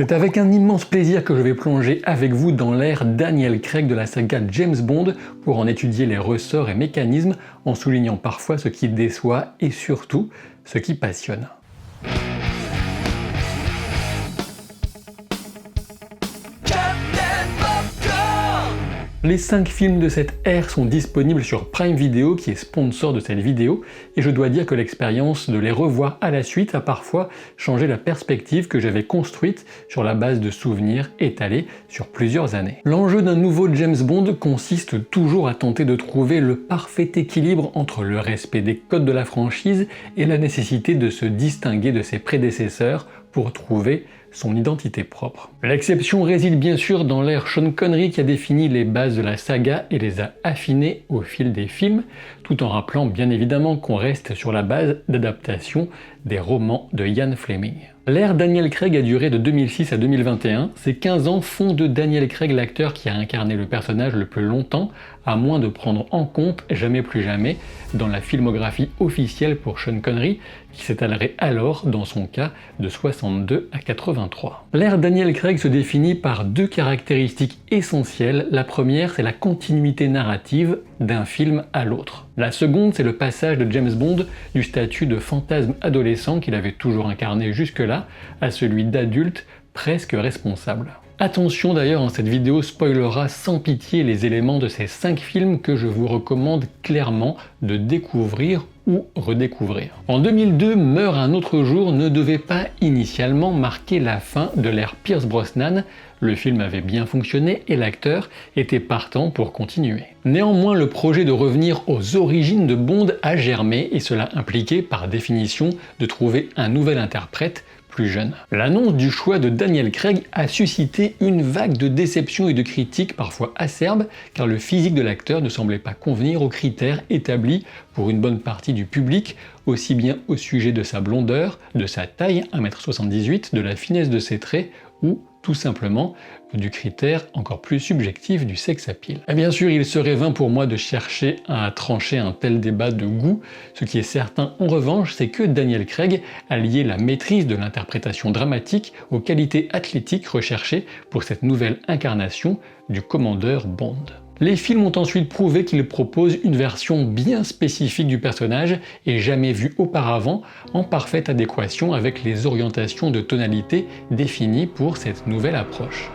C'est avec un immense plaisir que je vais plonger avec vous dans l'ère Daniel Craig de la saga James Bond pour en étudier les ressorts et mécanismes en soulignant parfois ce qui déçoit et surtout ce qui passionne. Les 5 films de cette ère sont disponibles sur Prime Video qui est sponsor de cette vidéo et je dois dire que l'expérience de les revoir à la suite a parfois changé la perspective que j'avais construite sur la base de souvenirs étalés sur plusieurs années. L'enjeu d'un nouveau James Bond consiste toujours à tenter de trouver le parfait équilibre entre le respect des codes de la franchise et la nécessité de se distinguer de ses prédécesseurs pour trouver son identité propre. L'exception réside bien sûr dans l'ère Sean Connery qui a défini les bases de la saga et les a affinées au fil des films, tout en rappelant bien évidemment qu'on reste sur la base d'adaptation des romans de Ian Fleming. L'ère Daniel Craig a duré de 2006 à 2021, ces 15 ans font de Daniel Craig l'acteur qui a incarné le personnage le plus longtemps, à moins de prendre en compte Jamais plus jamais dans la filmographie officielle pour Sean Connery, qui s'étalerait alors, dans son cas, de 62 à 83. L'ère Daniel Craig se définit par 2 caractéristiques essentielles. La première, c'est la continuité narrative d'un film à l'autre. La seconde, c'est le passage de James Bond du statut de fantasme adolescent qu'il avait toujours incarné jusque-là à celui d'adulte presque responsable. Attention d'ailleurs, cette vidéo spoilera sans pitié les éléments de ces 5 films que je vous recommande clairement de découvrir ou redécouvrir. En 2002, Meurt un autre jour ne devait pas initialement marquer la fin de l'ère Pierce Brosnan. Le film avait bien fonctionné et l'acteur était partant pour continuer. Néanmoins, le projet de revenir aux origines de Bond a germé et cela impliquait par définition de trouver un nouvel interprète plus jeune. L'annonce du choix de Daniel Craig a suscité une vague de déceptions et de critiques parfois acerbes car le physique de l'acteur ne semblait pas convenir aux critères établis pour une bonne partie du public, aussi bien au sujet de sa blondeur, de sa taille 1m78, de la finesse de ses traits ou tout simplement du critère encore plus subjectif du sex appeal. Et bien sûr, il serait vain pour moi de chercher à trancher un tel débat de goût. Ce qui est certain en revanche, c'est que Daniel Craig a lié la maîtrise de l'interprétation dramatique aux qualités athlétiques recherchées pour cette nouvelle incarnation du commandeur Bond. Les films ont ensuite prouvé qu'ils proposent une version bien spécifique du personnage et jamais vue auparavant, en parfaite adéquation avec les orientations de tonalité définies pour cette nouvelle approche.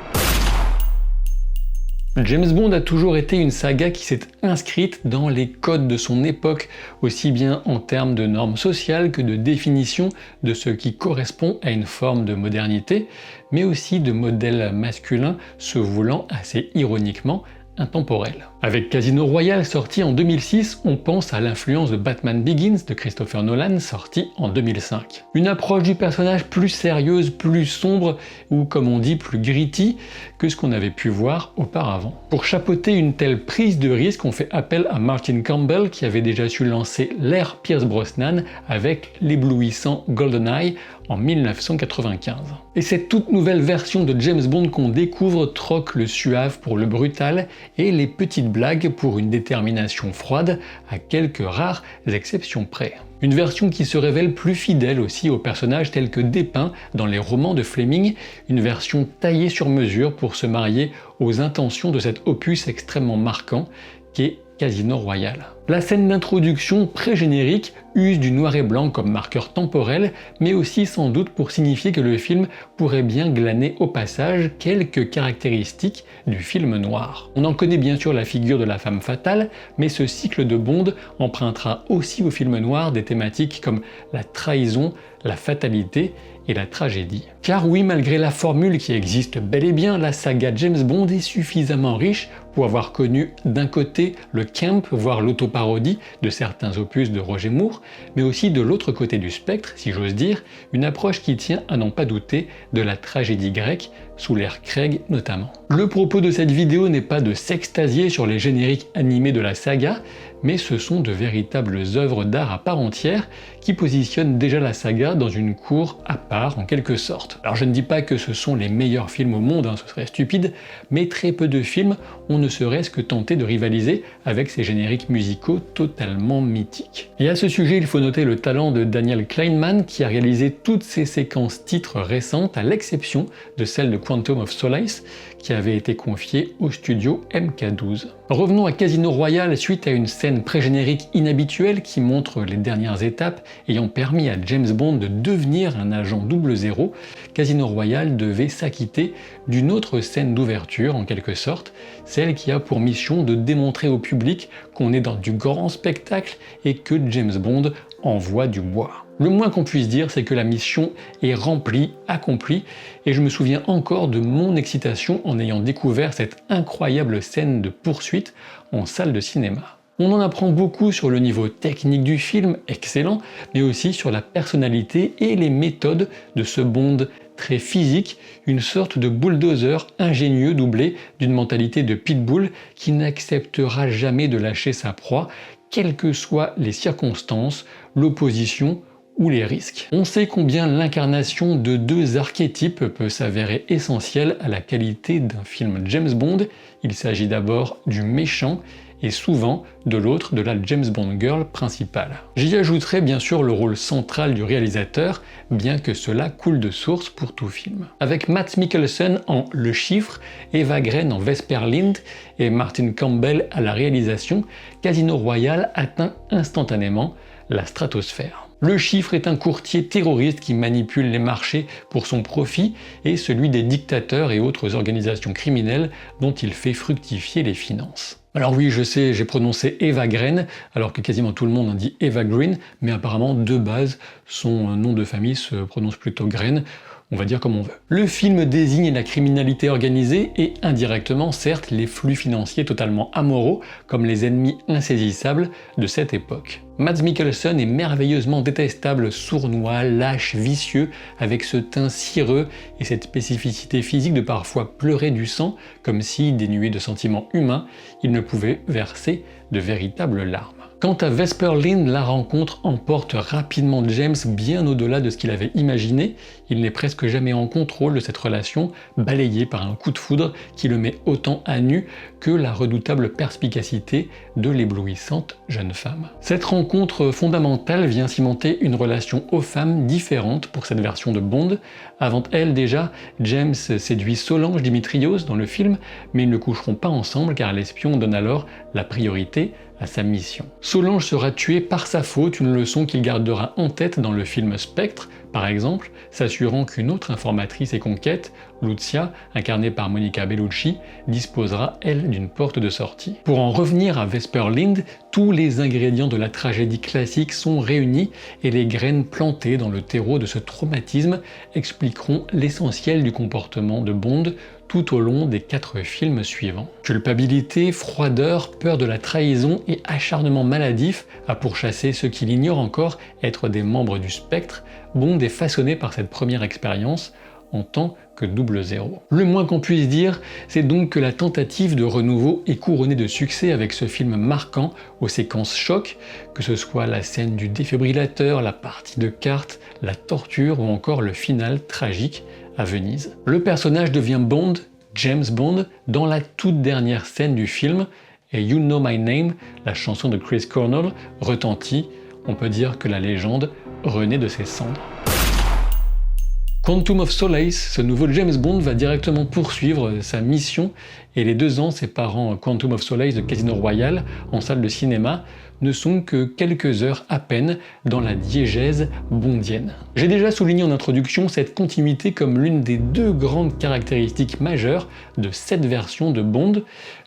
James Bond a toujours été une saga qui s'est inscrite dans les codes de son époque, aussi bien en termes de normes sociales que de définition de ce qui correspond à une forme de modernité, mais aussi de modèles masculins se voulant assez ironiquement intemporel. Avec Casino Royale sorti en 2006, on pense à l'influence de Batman Begins de Christopher Nolan sorti en 2005. Une approche du personnage plus sérieuse, plus sombre ou comme on dit plus gritty que ce qu'on avait pu voir auparavant. Pour chapeauter une telle prise de risque, on fait appel à Martin Campbell qui avait déjà su lancer l'ère Pierce Brosnan avec l'éblouissant GoldenEye en 1995. Et cette toute nouvelle version de James Bond qu'on découvre troque le suave pour le brutal et les petites blagues pour une détermination froide à quelques rares exceptions près. Une version qui se révèle plus fidèle aussi aux personnages tels que dépeints dans les romans de Fleming, une version taillée sur mesure pour se marier aux intentions de cet opus extrêmement marquant qu'est Casino Royale. La scène d'introduction pré-générique use du noir et blanc comme marqueur temporel, mais aussi sans doute pour signifier que le film pourrait bien glaner au passage quelques caractéristiques du film noir. On en connaît bien sûr la figure de la femme fatale, mais ce cycle de Bond empruntera aussi au film noir des thématiques comme la trahison, la fatalité et la tragédie. Car oui, malgré la formule qui existe bel et bien, la saga James Bond est suffisamment riche pour avoir connu d'un côté le camp, voire l'autoparodie de certains opus de Roger Moore, mais aussi de l'autre côté du spectre, si j'ose dire, une approche qui tient à n'en pas douter de la tragédie grecque, sous l'ère Craig notamment. Le propos de cette vidéo n'est pas de s'extasier sur les génériques animés de la saga, mais ce sont de véritables œuvres d'art à part entière qui positionnent déjà la saga dans une cour à part en quelque sorte. Alors je ne dis pas que ce sont les meilleurs films au monde, ce serait stupide, mais très peu de films ont ne ne serait-ce que tenter de rivaliser avec ces génériques musicaux totalement mythiques. Et à ce sujet, il faut noter le talent de Daniel Kleinman qui a réalisé toutes ces séquences titres récentes, à l'exception de celle de Quantum of Solace, qui avait été confiée au studio MK12. Revenons à Casino Royale suite à une scène pré-générique inhabituelle qui montre les dernières étapes ayant permis à James Bond de devenir un agent 00. Casino Royale devait s'acquitter d'une autre scène d'ouverture en quelque sorte, celle qui a pour mission de démontrer au public qu'on est dans du grand spectacle et que James Bond envoie du bois. Le moins qu'on puisse dire, c'est que la mission est remplie, accomplie, et je me souviens encore de mon excitation en ayant découvert cette incroyable scène de poursuite en salle de cinéma. On en apprend beaucoup sur le niveau technique du film, excellent, mais aussi sur la personnalité et les méthodes de ce Bond très physique, une sorte de bulldozer ingénieux doublé d'une mentalité de pitbull qui n'acceptera jamais de lâcher sa proie, quelles que soient les circonstances, l'opposition ou les risques. On sait combien l'incarnation de deux archétypes peut s'avérer essentielle à la qualité d'un film James Bond. Il s'agit d'abord du méchant et souvent de l'autre, de la James Bond girl principale. J'y ajouterai bien sûr le rôle central du réalisateur, bien que cela coule de source pour tout film. Avec Mads Mikkelsen en Le Chiffre, Eva Green en Vesper Lynd et Martin Campbell à la réalisation, Casino Royale atteint instantanément la stratosphère. Le Chiffre est un courtier terroriste qui manipule les marchés pour son profit et celui des dictateurs et autres organisations criminelles dont il fait fructifier les finances. Alors oui, je sais, j'ai prononcé Eva Green, alors que quasiment tout le monde en dit Eva Green, mais apparemment de base, son nom de famille se prononce plutôt Green. On va dire comme on veut. Le film désigne la criminalité organisée et indirectement, certes, les flux financiers totalement amoraux comme les ennemis insaisissables de cette époque. Mads Mikkelsen est merveilleusement détestable, sournois, lâche, vicieux, avec ce teint cireux et cette spécificité physique de parfois pleurer du sang, comme si, dénué de sentiments humains, il ne pouvait verser de véritables larmes. Quant à Vesper Lynd, la rencontre emporte rapidement James bien au-delà de ce qu'il avait imaginé. Il n'est presque jamais en contrôle de cette relation, balayé par un coup de foudre qui le met autant à nu que la redoutable perspicacité de l'éblouissante jeune femme. Cette rencontre fondamentale vient cimenter une relation homme-femme différente pour cette version de Bond. Avant elle déjà, James séduit Solange Dimitrios dans le film, mais ils ne coucheront pas ensemble car l'espion donne alors la priorité à sa mission. Solange sera tuée par sa faute, une leçon qu'il gardera en tête dans le film Spectre, par exemple, s'assurant qu'une autre informatrice et conquête, Lucia, incarnée par Monica Bellucci, disposera, elle, d'une porte de sortie. Pour en revenir à Vesper Lynd, tous les ingrédients de la tragédie classique sont réunis et les graines plantées dans le terreau de ce traumatisme expliqueront l'essentiel du comportement de Bond tout au long des 4 films suivants. Culpabilité, froideur, peur de la trahison et acharnement maladif à pourchasser ceux qui l'ignorent encore être des membres du spectre, Bond est façonné par cette première expérience en tant que 00. Le moins qu'on puisse dire, c'est donc que la tentative de renouveau est couronnée de succès avec ce film marquant aux séquences choc, que ce soit la scène du défibrillateur, la partie de cartes, la torture ou encore le final tragique à Venise. Le personnage devient Bond, James Bond, dans la toute dernière scène du film, et You Know My Name, la chanson de Chris Cornell, retentit. On peut dire que la légende renaît de ses cendres. Quantum of Solace, ce nouveau James Bond va directement poursuivre sa mission et les 2 ans séparant Quantum of Solace de Casino Royale en salle de cinéma ne sont que quelques heures à peine dans la diégèse bondienne. J'ai déjà souligné en introduction cette continuité comme l'une des 2 grandes caractéristiques majeures de cette version de Bond,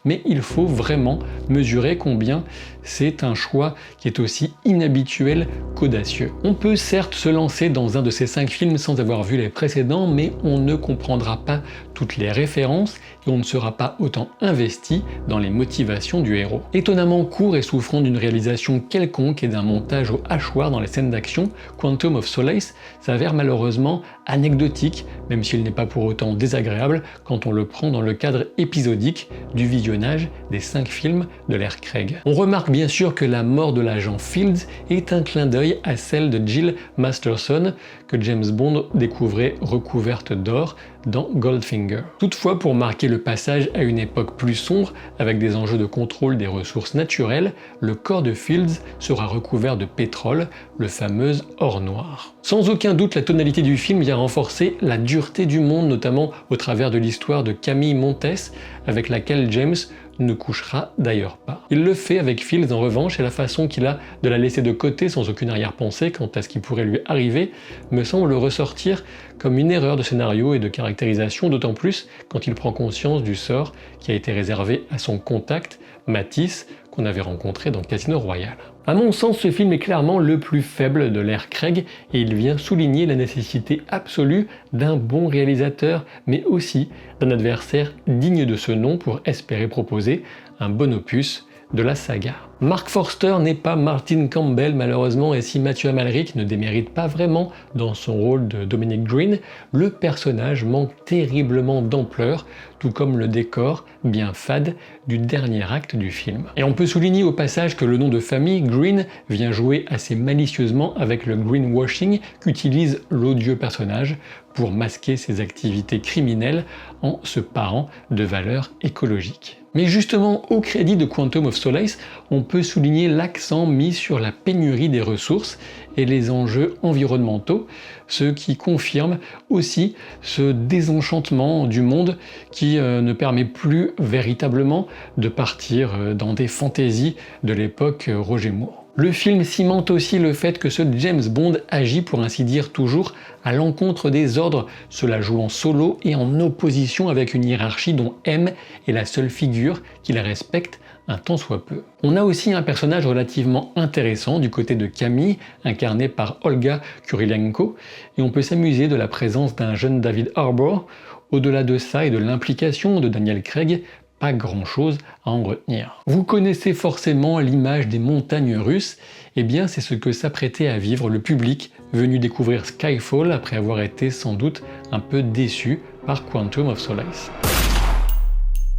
mais il faut vraiment mesurer combien c'est un choix qui est aussi inhabituel qu'audacieux. On peut certes se lancer dans un de ces 5 films sans avoir vu les précédents, mais on ne comprendra pas toutes les références et on ne sera pas autant investi dans les motivations du héros. Étonnamment court et souffrant d'une réalisation quelconque et d'un montage au hachoir dans les scènes d'action, Quantum of Solace s'avère malheureusement anecdotique, même s'il n'est pas pour autant désagréable quand on le prend dans le cadre épisodique du visionnage des 5 films de l'ère Craig. On remarque bien sûr que la mort de l'agent Fields est un clin d'œil à celle de Jill Masterson, que James Bond découvrait recouverte d'or dans Goldfinger. Toutefois, pour marquer le passage à une époque plus sombre, avec des enjeux de contrôle des ressources naturelles, le corps de Fields sera recouvert de pétrole, le fameux or noir. Sans aucun doute, la tonalité du film vient renforcer la dureté du monde, notamment au travers de l'histoire de Camille Montes, avec laquelle James ne couchera d'ailleurs pas. Il le fait avec Fields en revanche, et la façon qu'il a de la laisser de côté sans aucune arrière-pensée quant à ce qui pourrait lui arriver me semble ressortir comme une erreur de scénario et de caractérisation, d'autant plus quand il prend conscience du sort qui a été réservé à son contact, Matisse, qu'on avait rencontré dans Casino Royale. À mon sens, ce film est clairement le plus faible de l'ère Craig et il vient souligner la nécessité absolue d'un bon réalisateur, mais aussi d'un adversaire digne de ce nom pour espérer proposer un bon opus de la saga. Mark Forster n'est pas Martin Campbell malheureusement, et si Matthew Amalric ne démérite pas vraiment dans son rôle de Dominic Green, le personnage manque terriblement d'ampleur, tout comme le décor bien fade du dernier acte du film. Et on peut souligner au passage que le nom de famille, Green, vient jouer assez malicieusement avec le greenwashing qu'utilise l'odieux personnage pour masquer ses activités criminelles en se parant de valeurs écologiques. Mais justement, au crédit de Quantum of Solace, on peut souligner l'accent mis sur la pénurie des ressources et les enjeux environnementaux, ce qui confirme aussi ce désenchantement du monde qui ne permet plus véritablement de partir dans des fantaisies de l'époque Roger Moore. Le film cimente aussi le fait que ce James Bond agit pour ainsi dire toujours à l'encontre des ordres, cela joue en solo et en opposition avec une hiérarchie dont M est la seule figure qu'il respecte un tant soit peu. On a aussi un personnage relativement intéressant du côté de Camille, incarné par Olga Kurylenko, et on peut s'amuser de la présence d'un jeune David Harbour. Au-delà de ça et de l'implication de Daniel Craig, pas grand-chose à en retenir. Vous connaissez forcément l'image des montagnes russes, et bien c'est ce que s'apprêtait à vivre le public venu découvrir Skyfall après avoir été sans doute un peu déçu par Quantum of Solace.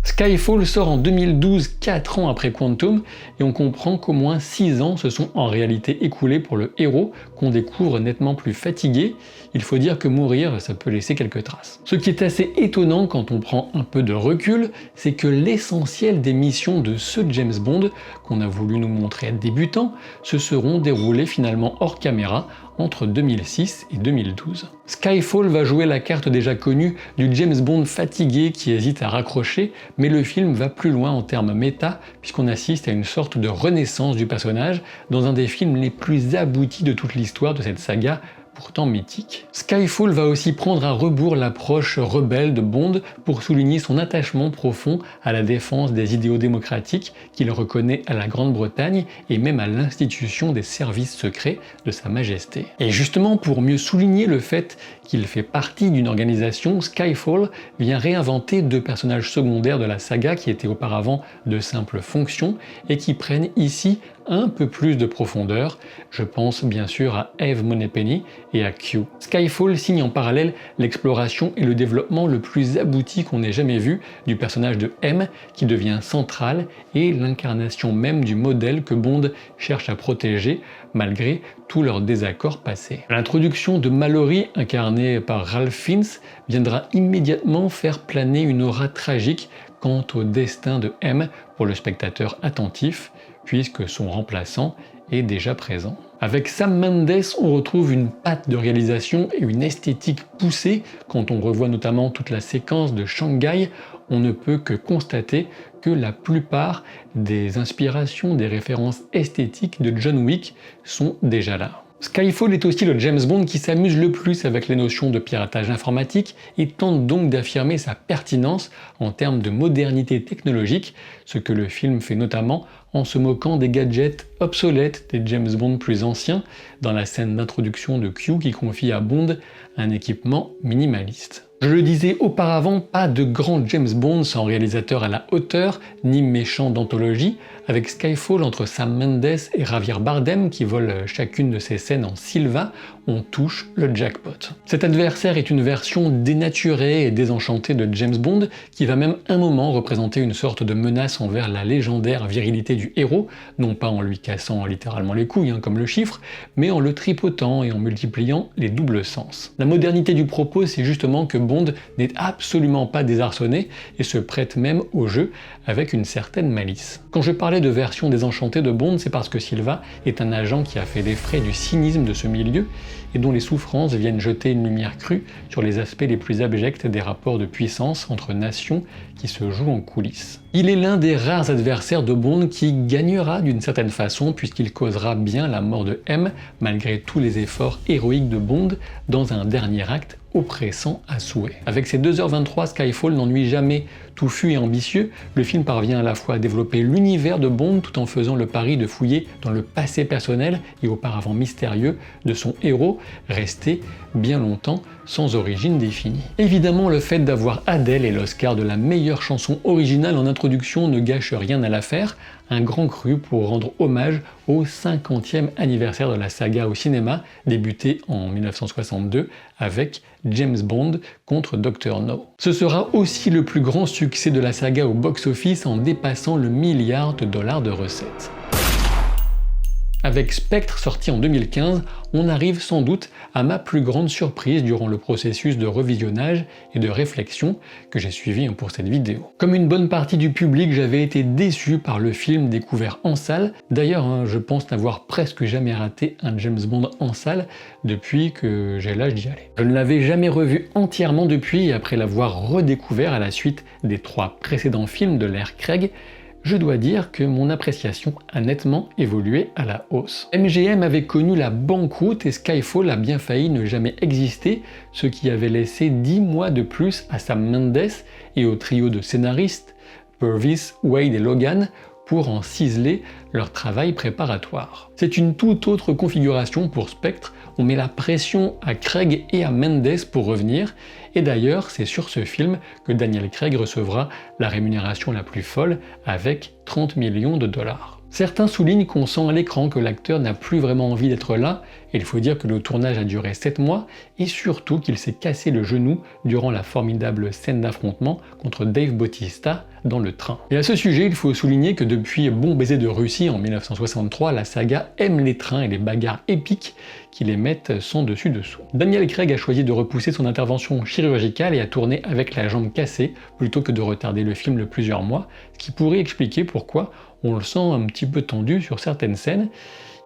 Skyfall sort en 2012, 4 ans après Quantum, et on comprend qu'au moins 6 ans se sont en réalité écoulés pour le héros, qu'on découvre nettement plus fatigué. Il faut dire que mourir, ça peut laisser quelques traces. Ce qui est assez étonnant quand on prend un peu de recul, c'est que l'essentiel des missions de ce James Bond, qu'on a voulu nous montrer débutant, se seront déroulées finalement hors caméra entre 2006 et 2012. Skyfall va jouer la carte déjà connue du James Bond fatigué qui hésite à raccrocher, mais le film va plus loin en termes méta, puisqu'on assiste à une sorte de renaissance du personnage dans un des films les plus aboutis de toute l'histoire de cette saga, pourtant mythique. Skyfall va aussi prendre à rebours l'approche rebelle de Bond pour souligner son attachement profond à la défense des idéaux démocratiques qu'il reconnaît à la Grande-Bretagne et même à l'institution des services secrets de Sa Majesté. Et justement, pour mieux souligner le fait qu'il fait partie d'une organisation, Skyfall vient réinventer 2 personnages secondaires de la saga qui étaient auparavant de simples fonctions et qui prennent ici un peu plus de profondeur. Je pense bien sûr à Eve Moneypenny et à Q. Skyfall signe en parallèle l'exploration et le développement le plus abouti qu'on ait jamais vu du personnage de M qui devient central et l'incarnation même du modèle que Bond cherche à protéger malgré tous leurs désaccords passés. L'introduction de Mallory, incarnée par Ralph Fiennes, viendra immédiatement faire planer une aura tragique quant au destin de M pour le spectateur attentif, puisque son remplaçant est déjà présent. Avec Sam Mendes, on retrouve une patte de réalisation et une esthétique poussée. Quand on revoit notamment toute la séquence de Shanghai, on ne peut que constater que la plupart des inspirations, des références esthétiques de John Wick sont déjà là. Skyfall est aussi le James Bond qui s'amuse le plus avec les notions de piratage informatique et tente donc d'affirmer sa pertinence en termes de modernité technologique, ce que le film fait notamment en se moquant des gadgets obsolètes des James Bond plus anciens, dans la scène d'introduction de Q qui confie à Bond un équipement minimaliste. Je le disais auparavant, pas de grand James Bond sans réalisateur à la hauteur, ni méchant d'anthologie, avec Skyfall entre Sam Mendes et Javier Bardem qui volent chacune de ces scènes en Silva, on touche le jackpot. Cet adversaire est une version dénaturée et désenchantée de James Bond qui va même un moment représenter une sorte de menace envers la légendaire virilité du héros, non pas en lui cassant littéralement les couilles comme le chiffre, mais en le tripotant et en multipliant les doubles sens. La modernité du propos, c'est justement que Bond n'est absolument pas désarçonné et se prête même au jeu avec une certaine malice. Quand je parlais de version désenchantée de Bond, c'est parce que Silva est un agent qui a fait les frais du cynisme de ce milieu et dont les souffrances viennent jeter une lumière crue sur les aspects les plus abjects des rapports de puissance entre nations qui se jouent en coulisses. Il est l'un des rares adversaires de Bond qui gagnera d'une certaine façon puisqu'il causera bien la mort de M malgré tous les efforts héroïques de Bond dans un dernier acte oppressant à souhait. Avec ses 2h23, Skyfall n'ennuie jamais. Touffu et ambitieux, le film parvient à la fois à développer l'univers de Bond tout en faisant le pari de fouiller dans le passé personnel et auparavant mystérieux de son héros, resté bien longtemps sans origine définie. Évidemment, le fait d'avoir Adele et l'Oscar de la meilleure chanson originale en introduction ne gâche rien à l'affaire, un grand cru pour rendre hommage au 50e anniversaire de la saga au cinéma, débuté en 1962 avec James Bond contre Dr. No. Ce sera aussi le plus grand succès de la saga au box-office en dépassant le milliard de dollars de recettes. Avec Spectre sorti en 2015, on arrive sans doute à ma plus grande surprise durant le processus de revisionnage et de réflexion que j'ai suivi pour cette vidéo. Comme une bonne partie du public, j'avais été déçu par le film découvert en salle. D'ailleurs, je pense n'avoir presque jamais raté un James Bond en salle depuis que j'ai l'âge d'y aller. Je ne l'avais jamais revu entièrement depuis et après l'avoir redécouvert à la suite des 3 précédents films de l'ère Craig, je dois dire que mon appréciation a nettement évolué à la hausse. MGM avait connu la banqueroute et Skyfall a bien failli ne jamais exister, ce qui avait laissé 10 mois de plus à Sam Mendes et au trio de scénaristes, Purvis, Wade et Logan, pour en ciseler leur travail préparatoire. C'est une toute autre configuration pour Spectre, on met la pression à Craig et à Mendes pour revenir, et d'ailleurs c'est sur ce film que Daniel Craig recevra la rémunération la plus folle avec 30 millions de dollars. Certains soulignent qu'on sent à l'écran que l'acteur n'a plus vraiment envie d'être là, et il faut dire que le tournage a duré 7 mois, et surtout qu'il s'est cassé le genou durant la formidable scène d'affrontement contre Dave Bautista dans le train. Et à ce sujet, il faut souligner que depuis Bon baiser de Russie en 1963, la saga aime les trains et les bagarres épiques qui les mettent sans dessus-dessous. Daniel Craig a choisi de repousser son intervention chirurgicale et a tourné avec la jambe cassée plutôt que de retarder le film de plusieurs mois, ce qui pourrait expliquer pourquoi on le sent un petit peu tendu sur certaines scènes,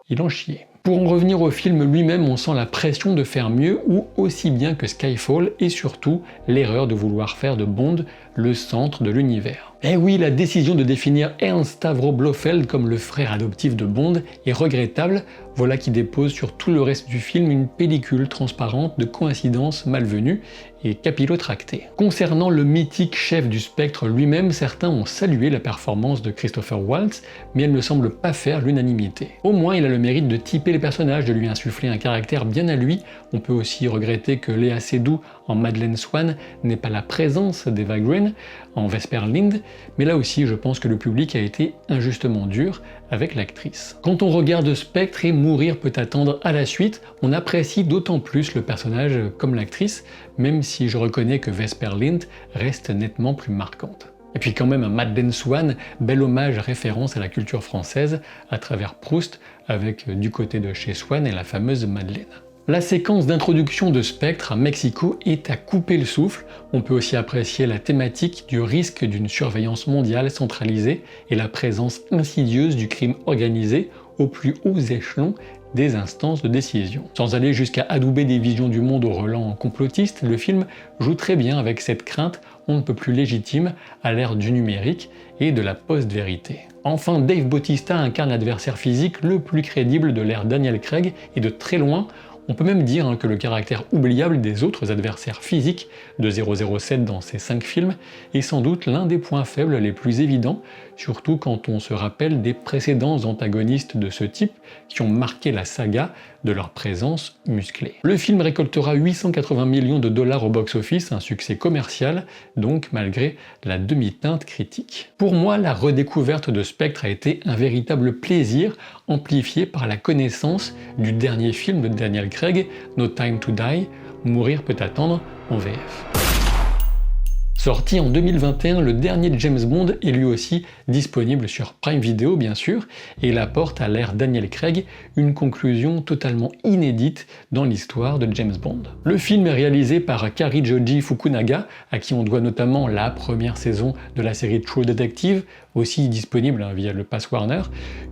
il en chiait. Pour en revenir au film lui-même, on sent la pression de faire mieux ou aussi bien que Skyfall et surtout l'erreur de vouloir faire de Bond le centre de l'univers. Eh oui, la décision de définir Ernst Stavro Blofeld comme le frère adoptif de Bond est regrettable, voilà qui dépose sur tout le reste du film une pellicule transparente de coïncidences malvenues et capillotractées. Concernant le mythique chef du Spectre lui-même, certains ont salué la performance de Christopher Waltz, mais elle ne semble pas faire l'unanimité. Au moins, il a le mérite de typer les personnages, de lui insuffler un caractère bien à lui. On peut aussi regretter que Léa Seydoux en Madeleine Swann n'ait pas la présence d'Eva Green en Vesper Lynd, mais là aussi je pense que le public a été injustement dur avec l'actrice. Quand on regarde Spectre et Mourir peut attendre à la suite, on apprécie d'autant plus le personnage comme l'actrice, même si je reconnais que Vesper Lynd reste nettement plus marquante. Et puis quand même un Madeleine Swann, bel hommage référence à la culture française à travers Proust, avec du côté de chez Swann et la fameuse Madeleine. La séquence d'introduction de Spectre à Mexico est à couper le souffle. On peut aussi apprécier la thématique du risque d'une surveillance mondiale centralisée et la présence insidieuse du crime organisé aux plus hauts échelons des instances de décision. Sans aller jusqu'à adouber des visions du monde au relent complotiste, le film joue très bien avec cette crainte on ne peut plus légitime à l'ère du numérique et de la post-vérité. Enfin, Dave Bautista incarne l'adversaire physique le plus crédible de l'ère Daniel Craig et de très loin. On peut même dire que le caractère oubliable des autres adversaires physiques de 007 dans ces 5 films est sans doute l'un des points faibles les plus évidents, surtout quand on se rappelle des précédents antagonistes de ce type qui ont marqué la saga de leur présence musclée. Le film récoltera 880 millions de dollars au box-office, un succès commercial, donc malgré la demi-teinte critique. Pour moi, la redécouverte de Spectre a été un véritable plaisir, amplifié par la connaissance du dernier film de Daniel Craig, No Time to Die, Mourir peut attendre en VF. Sorti en 2021, le dernier James Bond est lui aussi disponible sur Prime Video bien sûr, et il apporte à l'ère Daniel Craig une conclusion totalement inédite dans l'histoire de James Bond. Le film est réalisé par Kari Joji Fukunaga, à qui on doit notamment la première saison de la série True Detective, aussi disponible via le Pass Warner,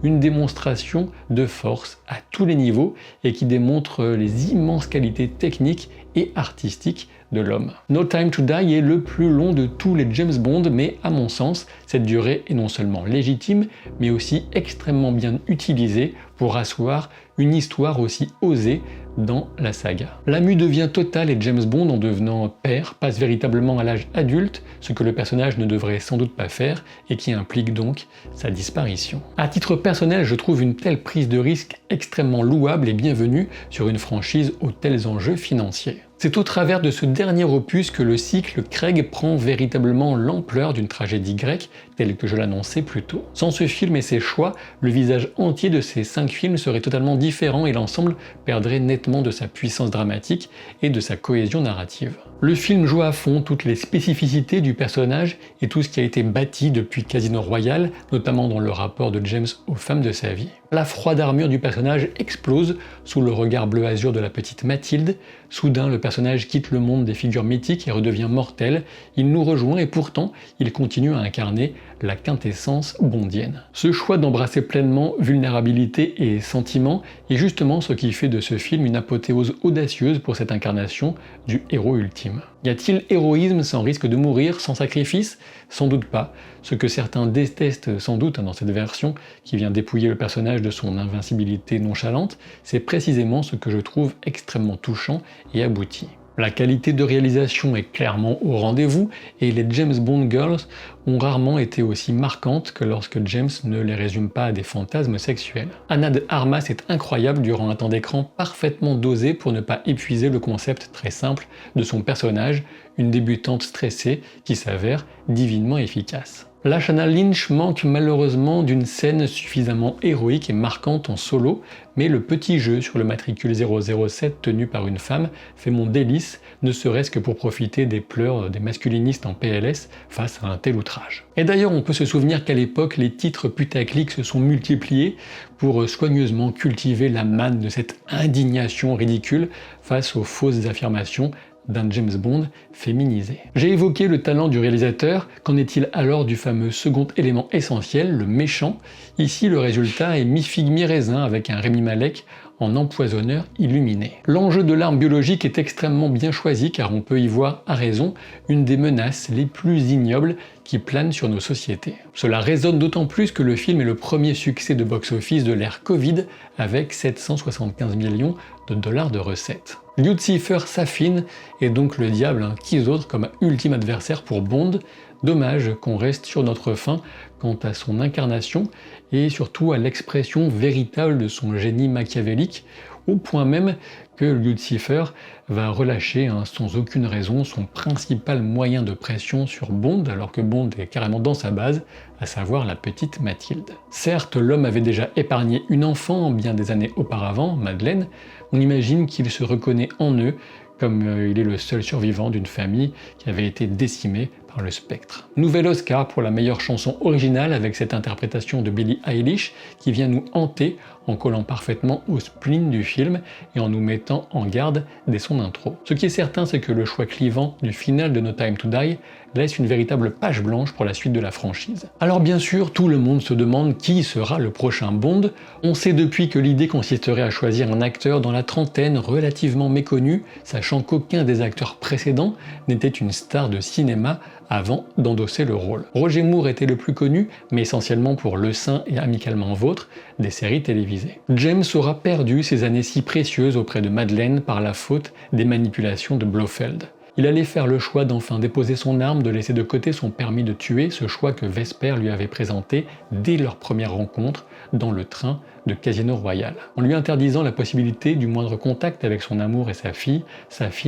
une démonstration de force à tous les niveaux et qui démontre les immenses qualités techniques et artistiques de l'homme. No Time to Die est le plus long de tous les James Bond, mais à mon sens, cette durée est non seulement légitime, mais aussi extrêmement bien utilisée pour asseoir une histoire aussi osée dans la saga. La mue devient totale et James Bond, en devenant père, passe véritablement à l'âge adulte, ce que le personnage ne devrait sans doute pas faire et qui implique donc sa disparition. À titre personnel, je trouve une telle prise de risque extrêmement louable et bienvenue sur une franchise aux tels enjeux financiers. C'est au travers de ce dernier opus que le cycle Craig prend véritablement l'ampleur d'une tragédie grecque, telle que je l'annonçais plus tôt. Sans ce film et ses choix, le visage entier de ces 5 films serait totalement différent et l'ensemble perdrait nettement de sa puissance dramatique et de sa cohésion narrative. Le film joue à fond toutes les spécificités du personnage et tout ce qui a été bâti depuis Casino Royale, notamment dans le rapport de James aux femmes de sa vie. La froide armure du personnage explose sous le regard bleu azur de la petite Mathilde. Soudain, le personnage quitte le monde des figures mythiques et redevient mortel. Il nous rejoint et pourtant, il continue à incarner la quintessence bondienne. Ce choix d'embrasser pleinement vulnérabilité et sentiments est justement ce qui fait de ce film une apothéose audacieuse pour cette incarnation du héros ultime. Y a-t-il héroïsme sans risque de mourir, sans sacrifice? Sans doute pas. Ce que certains détestent sans doute dans cette version, qui vient dépouiller le personnage de son invincibilité nonchalante, c'est précisément ce que je trouve extrêmement touchant et abouti. La qualité de réalisation est clairement au rendez-vous et les James Bond Girls ont rarement été aussi marquantes que lorsque James ne les résume pas à des fantasmes sexuels. Ana de Armas est incroyable durant un temps d'écran parfaitement dosé pour ne pas épuiser le concept très simple de son personnage, une débutante stressée qui s'avère divinement efficace. Lashana Lynch manque malheureusement d'une scène suffisamment héroïque et marquante en solo, mais le petit jeu sur le matricule 007 tenu par une femme fait mon délice, ne serait-ce que pour profiter des pleurs des masculinistes en PLS face à un tel outrage. Et d'ailleurs, on peut se souvenir qu'à l'époque, les titres putaclic se sont multipliés pour soigneusement cultiver la manne de cette indignation ridicule face aux fausses affirmations d'un James Bond féminisé. J'ai évoqué le talent du réalisateur, qu'en est-il alors du fameux second élément essentiel, le méchant? Ici, le résultat est mi-figue mi-raisin avec un Rami Malek en empoisonneur illuminé. L'enjeu de l'arme biologique est extrêmement bien choisi car on peut y voir, à raison, une des menaces les plus ignobles qui planent sur nos sociétés. Cela résonne d'autant plus que le film est le premier succès de box-office de l'ère Covid avec 775 millions de dollars de recettes. Lucifer s'affine et donc le diable, qui d'autre comme ultime adversaire pour Bond. Dommage qu'on reste sur notre faim quant à son incarnation et surtout à l'expression véritable de son génie machiavélique, au point même que Lucifer va relâcher sans aucune raison son principal moyen de pression sur Bond, alors que Bond est carrément dans sa base, à savoir la petite Mathilde. Certes, l'homme avait déjà épargné une enfant bien des années auparavant, Madeleine. On imagine qu'il se reconnaît en eux, comme il est le seul survivant d'une famille qui avait été décimée par le spectre. Nouvel Oscar pour la meilleure chanson originale avec cette interprétation de Billie Eilish qui vient nous hanter en collant parfaitement au spleen du film et en nous mettant en garde dès son intro. Ce qui est certain, c'est que le choix clivant du final de No Time to Die laisse une véritable page blanche pour la suite de la franchise. Alors bien sûr, tout le monde se demande qui sera le prochain Bond. On sait depuis que l'idée consisterait à choisir un acteur dans la trentaine relativement méconnu, sachant qu'aucun des acteurs précédents n'était une star de cinéma avant d'endosser le rôle. Roger Moore était le plus connu, mais essentiellement pour Le Saint et Amicalement Vôtre, des séries télévisées. James aura perdu ses années si précieuses auprès de Madeleine par la faute des manipulations de Blofeld. Il allait faire le choix d'enfin déposer son arme, de laisser de côté son permis de tuer, ce choix que Vesper lui avait présenté dès leur première rencontre dans le train de Casino Royale. En lui interdisant la possibilité du moindre contact avec son amour et sa fille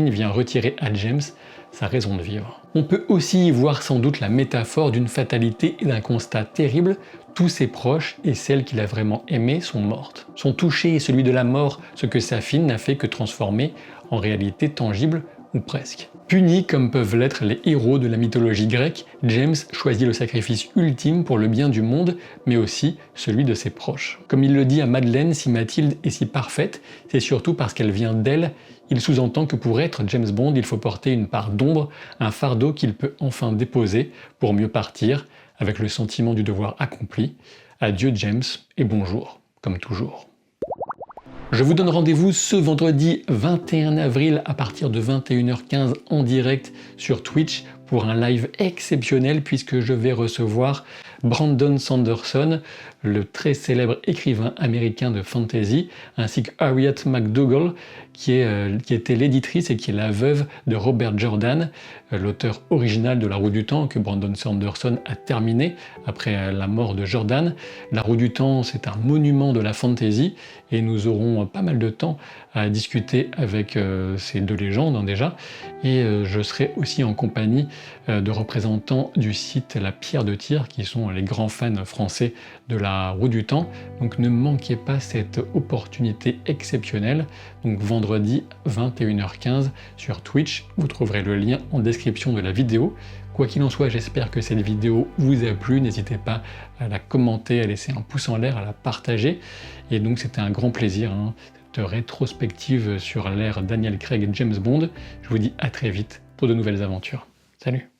vient retirer à James sa raison de vivre. On peut aussi y voir sans doute la métaphore d'une fatalité et d'un constat terrible. Tous ses proches et celles qu'il a vraiment aimées sont mortes. Son toucher est celui de la mort, ce que sa fille n'a fait que transformer en réalité tangible ou presque. Puni comme peuvent l'être les héros de la mythologie grecque, James choisit le sacrifice ultime pour le bien du monde, mais aussi celui de ses proches. Comme il le dit à Madeleine, si Mathilde est si parfaite, c'est surtout parce qu'elle vient d'elle. Il sous-entend que pour être James Bond, il faut porter une part d'ombre, un fardeau qu'il peut enfin déposer pour mieux partir, avec le sentiment du devoir accompli. Adieu James et bonjour, comme toujours. Je vous donne rendez-vous ce vendredi 21 avril à partir de 21h15 en direct sur Twitch pour un live exceptionnel puisque je vais recevoir Brandon Sanderson, le très célèbre écrivain américain de fantasy, ainsi que Harriet McDougall, qui était l'éditrice et qui est la veuve de Robert Jordan, l'auteur original de La Roue du Temps, que Brandon Sanderson a terminé après la mort de Jordan. La Roue du Temps, c'est un monument de la fantasy, et nous aurons pas mal de temps à discuter avec ces deux légendes déjà, et je serai aussi en compagnie de représentants du site La Pierre de Tir, qui sont les grands fans français de La Roue du Temps. Donc ne manquez pas cette opportunité exceptionnelle. Donc vendredi 21h15 sur Twitch, vous trouverez le lien en description de la vidéo. Quoi qu'il en soit, j'espère que cette vidéo vous a plu. N'hésitez pas à la commenter, à laisser un pouce en l'air, à la partager. Et donc c'était un grand plaisir, cette rétrospective sur l'ère Daniel Craig et James Bond. Je vous dis à très vite pour de nouvelles aventures. Salut!